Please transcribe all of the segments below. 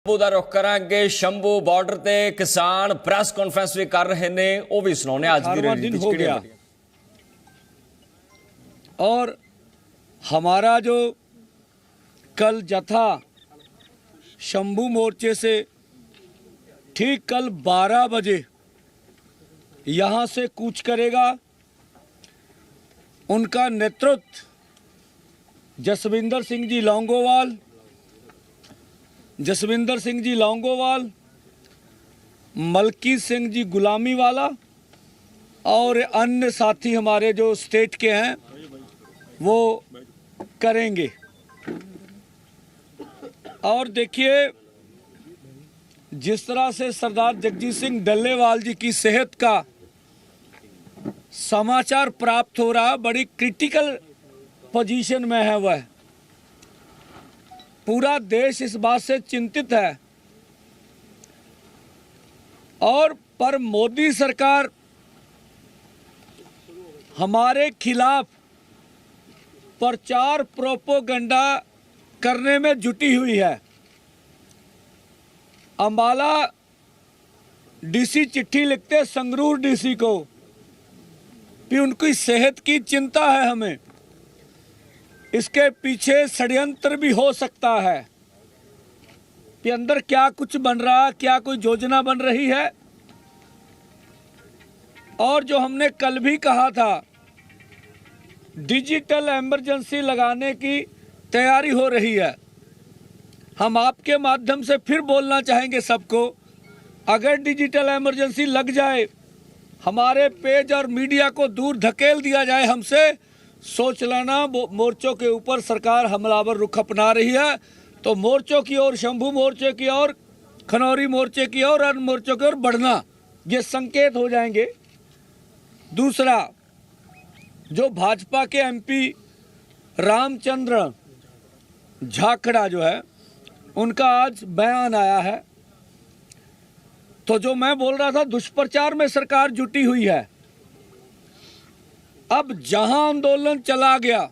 शंभू ਦਾ रुख करांगे। शंभू बॉर्डर ते किसान प्रेस कॉन्फ्रेंस भी कर रहे ने, वो भी सुनाने आज की दिन हो गया। और हमारा जो कल जथा शंभू मोर्चे से ठीक कल 12 बजे यहाँ से कूच करेगा। उनका नेतृत्व जसविंदर सिंह जी लौंगोवाल, मलकी सिंह जी गुलामी वाला और अन्य साथी हमारे जो स्टेट के हैं वो करेंगे। और देखिए, जिस तरह से सरदार जगजीत सिंह डल्लेवाल जी की सेहत का समाचार प्राप्त हो रहा, बड़ी क्रिटिकल पोजीशन में है वह। पूरा देश इस बात से चिंतित है। और पर मोदी सरकार हमारे खिलाफ प्रचार प्रोपोगंडा करने में जुटी हुई है। अंबाला डीसी चिट्ठी लिखते संगरूर डीसी को कि उनकी सेहत की चिंता है हमें, इसके पीछे षड्यंत्र भी हो सकता है कि अंदर क्या कुछ बन रहा, क्या कोई योजना बन रही है। और जो हमने कल भी कहा था, डिजिटल इमरजेंसी लगाने की तैयारी हो रही है। हम आपके माध्यम से फिर बोलना चाहेंगे सबको, अगर डिजिटल इमरजेंसी लग जाए, हमारे पेज और मीडिया को दूर धकेल दिया जाए हमसे, सोच लेना मोर्चों के ऊपर सरकार हमलावर रुख अपना रही है। तो मोर्चों की ओर, शंभू मोर्चे की ओर, खनौरी मोर्चे की ओर, अन्य मोर्चों की ओर बढ़ना, ये संकेत हो जाएंगे। दूसरा, जो भाजपा के एमपी रामचंद्र झाखड़ा जो है, उनका आज बयान आया है। तो जो मैं बोल रहा था, दुष्प्रचार में सरकार जुटी हुई है। अब जहां आंदोलन चला गया,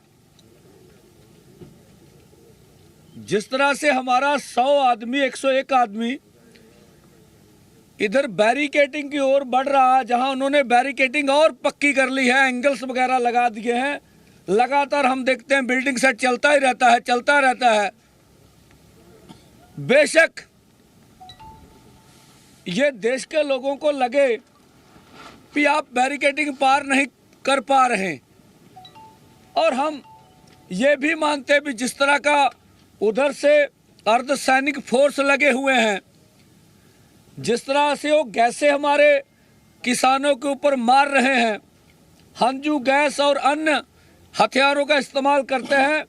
जिस तरह से हमारा 100 आदमी, 101 आदमी इधर बैरिकेटिंग की ओर बढ़ रहा है, जहां उन्होंने बैरिकेटिंग और पक्की कर ली है, एंगल्स वगैरह लगा दिए हैं। लगातार हम देखते हैं बिल्डिंग सेट चलता रहता है। बेशक ये देश के लोगों को लगे कि आप बैरिकेटिंग पार नहीं कर पा रहे, और हम ये भी मानते हैं भी जिस तरह का उधर से अर्धसैनिक फोर्स लगे हुए हैं, जिस तरह से वो गैसें हमारे किसानों के ऊपर मार रहे हैं, हंजू गैस और अन्य हथियारों का इस्तेमाल करते हैं,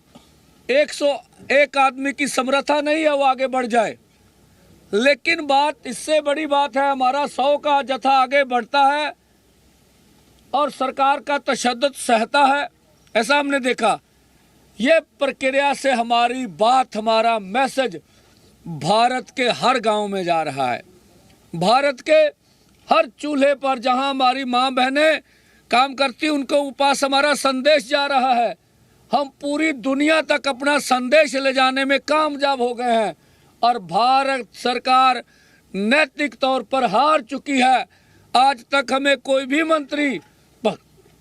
101 आदमी की समर्था नहीं है वो आगे बढ़ जाए। लेकिन बात इससे बड़ी बात है, हमारा 100 का जत्था आगे बढ़ता है और सरकार का तशद्दुद सहता है, ऐसा हमने देखा। ये प्रक्रिया से हमारी बात, हमारा मैसेज भारत के हर गांव में जा रहा है। भारत के हर चूल्हे पर जहां हमारी मां बहनें काम करती, उनको पास हमारा संदेश जा रहा है। हम पूरी दुनिया तक अपना संदेश ले जाने में कामयाब हो गए हैं। और भारत सरकार नैतिक तौर पर हार चुकी है। आज तक हमें कोई भी मंत्री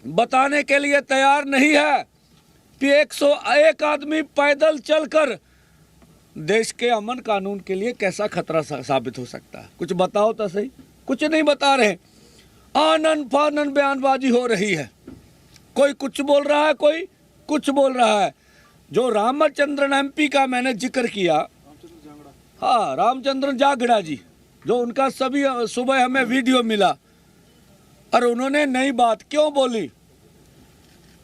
बताने के लिए तैयार नहीं है कि 101 आदमी पैदल चलकर देश के अमन कानून के लिए कैसा खतरा साबित हो सकता है। कुछ बताओ तो सही, कुछ नहीं बता रहे। आनन फानन बयानबाजी हो रही है, कोई कुछ बोल रहा है, कोई कुछ बोल रहा है। जो रामचंद्रन एमपी का मैंने जिक्र किया, हाँ, रामचंद्रन झाखड़ा जी, जो उनका सभी सुबह हमें वीडियो मिला, और उन्होंने नई बात क्यों बोली?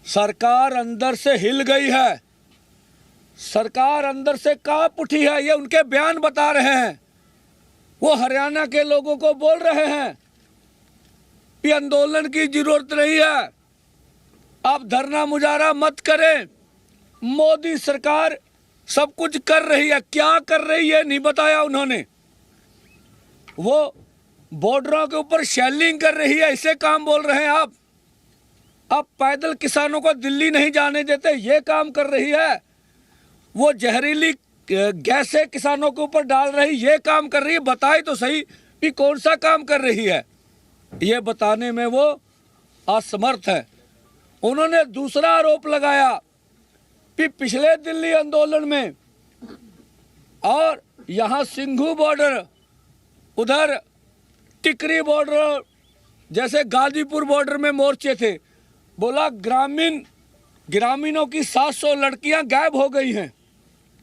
सरकार अंदर से हिल गई है, सरकार अंदर से कांप उठी है, ये उनके बयान बता रहे हैं। वो हरियाणा के लोगों को बोल रहे हैं कि आंदोलन की जरूरत नहीं है, आप धरना मुजाहरा मत करें। मोदी सरकार सब कुछ कर रही है, क्या कर रही है नहीं बताया उन्होंने। वो बॉर्डरों के ऊपर शेलिंग कर रही है, ऐसे काम बोल रहे हैं आप। पैदल किसानों को दिल्ली नहीं जाने देते, ये काम कर रही है। वो जहरीली गैसें किसानों के ऊपर डाल रही, ये काम कर रही है, बताए तो सही कि कौन सा काम कर रही है। ये बताने में वो असमर्थ है। उन्होंने दूसरा आरोप लगाया कि पिछले दिल्ली आंदोलन में और यहाँ सिंघू बॉर्डर, उधर टिकरी बॉर्डर, जैसे गाजीपुर बॉर्डर में मोर्चे थे। बोला ग्रामीणों की 700 लड़कियां गायब हो गई हैं,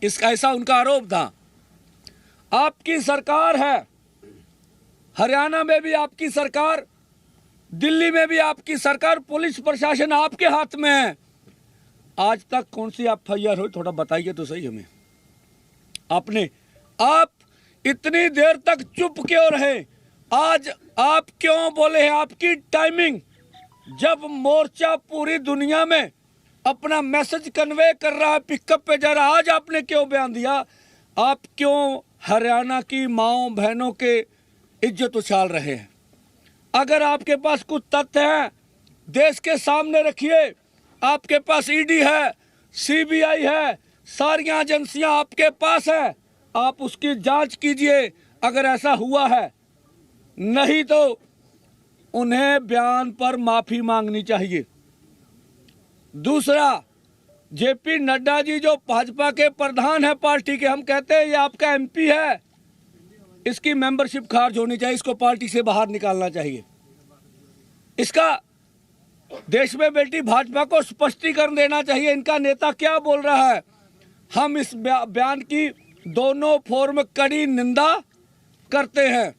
इसका ऐसा उनका आरोप था। आपकी सरकार है, हरियाणा में भी आपकी सरकार, दिल्ली में भी आपकी सरकार, पुलिस प्रशासन आपके हाथ में है। आज तक कौन सी एफआईआर हुई, थोड़ा बताइए तो सही हमें। आप इतनी देर तक चुप क्यों रहे? आज आप क्यों बोले हैं? आपकी टाइमिंग, जब मोर्चा पूरी दुनिया में अपना मैसेज कन्वे कर रहा है, पिकअप पे जा रहा है, आज आपने क्यों बयान दिया? आप क्यों हरियाणा की माओं बहनों के इज्जत उछाल रहे हैं? अगर आपके पास कुछ तथ्य हैं, देश के सामने रखिए। आपके पास ईडी है, सीबीआई है, सारी एजेंसियां आपके पास है, आप उसकी जांच कीजिए अगर ऐसा हुआ है। नहीं तो उन्हें बयान पर माफी मांगनी चाहिए। दूसरा, जेपी नड्डा जी जो भाजपा के प्रधान है पार्टी के, हम कहते हैं ये आपका एमपी है, इसकी मेंबरशिप खारिज होनी चाहिए, इसको पार्टी से बाहर निकालना चाहिए। इसका देश में बैठी भाजपा को स्पष्टीकरण देना चाहिए, इनका नेता क्या बोल रहा है। हम इस बयान की दोनों फोरम कड़ी निंदा करते हैं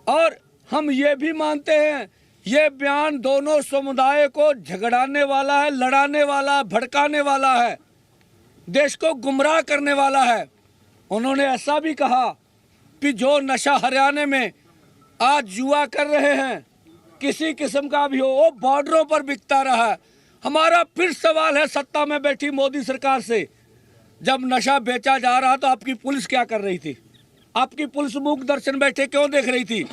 और हम ये भी मानते हैं ये बयान दोनों समुदाय को झगड़ाने वाला है, लड़ाने वाला, भड़काने वाला है, देश को गुमराह करने वाला है। उन्होंने ऐसा भी कहा कि जो नशा हरियाणा में आज युवा कर रहे हैं, किसी किस्म का भी हो, वो बॉर्डरों पर बिकता रहा है। हमारा फिर सवाल है सत्ता में बैठी मोदी सरकार से, जब नशा बेचा जा रहा तो आपकी पुलिस क्या कर रही थी? आपकी पुलिस मूक दर्शन बैठे क्यों देख रही थी?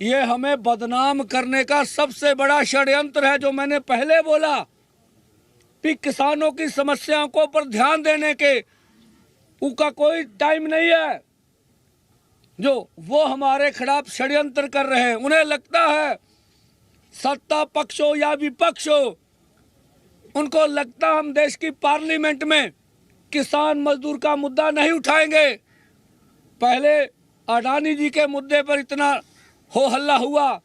ये हमें बदनाम करने का सबसे बड़ा षड्यंत्र है। जो मैंने पहले बोला कि किसानों की समस्याओं को पर ध्यान देने के उनका कोई टाइम नहीं है, जो वो हमारे खिलाफ षड्यंत्र कर रहे हैं। उन्हें लगता है सत्ता पक्ष हो या विपक्ष हो, उनको लगता हम देश की पार्लियामेंट में किसान मजदूर का मुद्दा नहीं उठाएंगे। पहले अडानी जी के मुद्दे पर इतना हो हल्ला हुआ,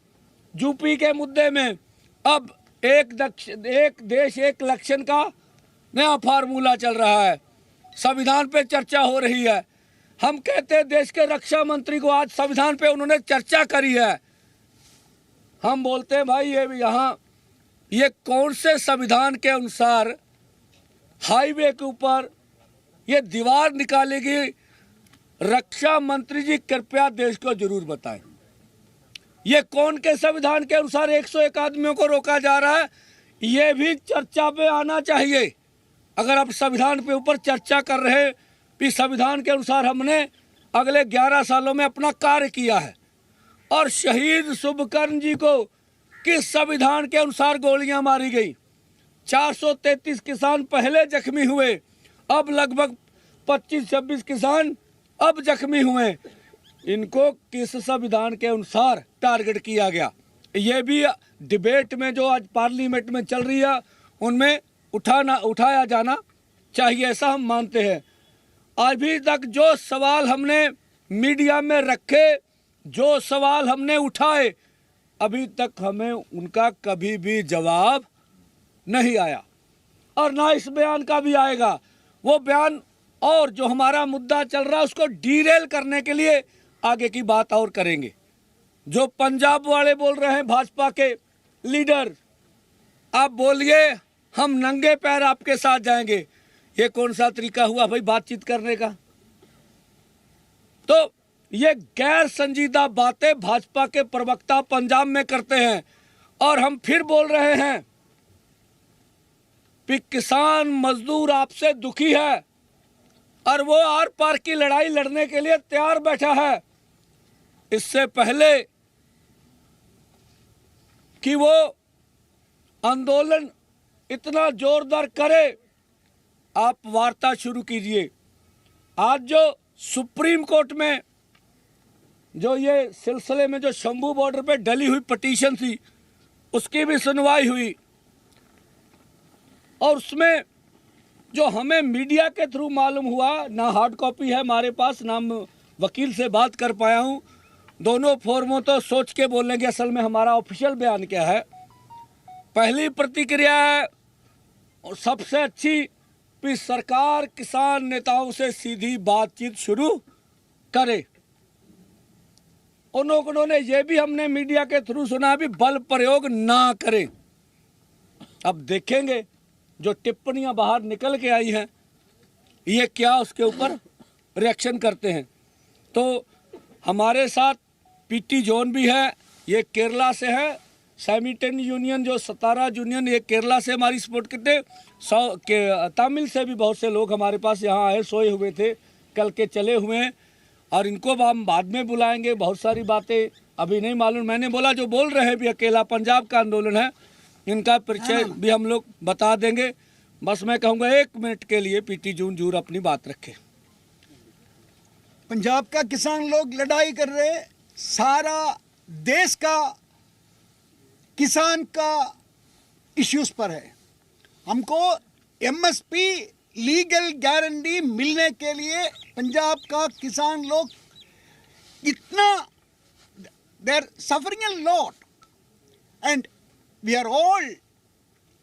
यूपी के मुद्दे में, अब एक देश एक इलेक्शन का नया फार्मूला चल रहा है, संविधान पे चर्चा हो रही है। हम कहते हैं देश के रक्षा मंत्री को आज संविधान पे उन्होंने चर्चा करी है। हम बोलते हैं भाई ये कौन से संविधान के अनुसार हाईवे के ऊपर ये दीवार निकालेगी? रक्षा मंत्री जी कृपया देश को जरूर बताएं, ये कौन के संविधान के अनुसार 101 आदमियों को रोका जा रहा है? ये भी चर्चा पे आना चाहिए। अगर आप संविधान पे ऊपर चर्चा कर रहे हैं कि संविधान के अनुसार हमने अगले 11 सालों में अपना कार्य किया है, और शहीद शुभकर्ण जी को किस संविधान के अनुसार गोलियां मारी गई? 433 किसान पहले जख्मी हुए, अब लगभग 25-26 किसान अब जख्मी हुए। इनको किस संविधान के अनुसार टारगेट किया गया? ये भी डिबेट में जो आज पार्लियामेंट में चल रही है उनमें उठाया जाना चाहिए, ऐसा हम मानते हैं। अभी तक जो सवाल हमने मीडिया में रखे, जो सवाल हमने उठाए, अभी तक हमें उनका कभी भी जवाब नहीं आया और ना इस बयान का भी आएगा। वो बयान और जो हमारा मुद्दा चल रहा है उसको डीरेल करने के लिए आगे की बात और करेंगे। जो पंजाब वाले बोल रहे हैं, भाजपा के लीडर, आप बोलिए हम नंगे पैर आपके साथ जाएंगे। ये कौन सा तरीका हुआ भाई बातचीत करने का? तो ये गैर संजीदा बातें भाजपा के प्रवक्ता पंजाब में करते हैं और हम फिर बोल रहे हैं कि किसान मजदूर आपसे दुखी है और वो आर पार की लड़ाई लड़ने के लिए तैयार बैठा है। इससे पहले कि वो आंदोलन इतना जोरदार करे, आप वार्ता शुरू कीजिए। आज जो सुप्रीम कोर्ट में जो ये सिलसिले में जो शंभू बॉर्डर पे डली हुई पिटीशन थी उसकी भी सुनवाई हुई, और उसमें जो हमें मीडिया के थ्रू मालूम हुआ, ना हार्ड कॉपी है हमारे पास, ना वकील से बात कर पाया हूँ, दोनों फोरमों तो सोच के बोलेंगे असल में हमारा ऑफिशियल बयान क्या है। पहली प्रतिक्रिया है और सबसे अच्छी कि सरकार किसान नेताओं से सीधी बातचीत शुरू करे। उन्होंने ये भी हमने मीडिया के थ्रू सुना भी बल प्रयोग ना करें। अब देखेंगे जो टिप्पणियां बाहर निकल के आई हैं ये क्या उसके ऊपर रिएक्शन करते हैं। तो हमारे साथ पीटी जोन भी है, ये केरला से है, सैमिटन यूनियन जो सतारा यूनियन ये केरला से हमारी सपोर्ट करते हैं, तमिल से भी बहुत से लोग हमारे पास यहाँ आए, सोए हुए थे, कल के चले हुए हैं, और इनको हम बाद में बुलाएंगे। बहुत सारी बातें अभी नहीं मालूम, मैंने बोला जो बोल रहे हैं भी अकेला पंजाब का आंदोलन है, इनका परिचय भी हम लोग बता देंगे। बस मैं कहूँगा 1 मिनट के लिए पीटी जून जूर अपनी बात रखे। पंजाब का किसान लोग लड़ाई कर रहे, सारा देश का किसान का इश्यूज पर है। हमको एमएसपी लीगल गारंटी मिलने के लिए पंजाब का किसान लोग इतना they are suffering a lot, and we are all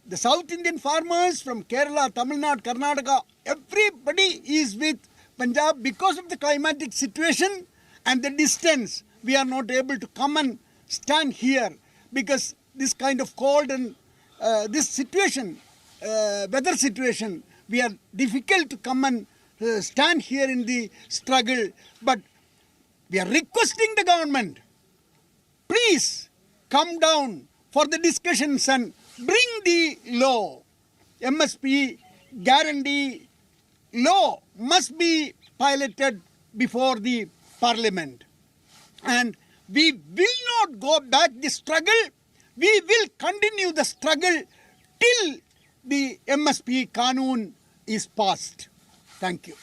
the South Indian farmers from Kerala, Tamil Nadu, Karnataka, everybody is with Punjab because of the climatic situation and the distance. We are not able to come and stand here because this kind of cold and this situation, weather situation, we are difficult to come and stand here in the struggle. But we are requesting the government, please come down for the discussions and bring the law. MSP guarantee law must be piloted before the parliament. And we will not go back the struggle. We will continue the struggle till the MSP Qanun is passed. Thank you.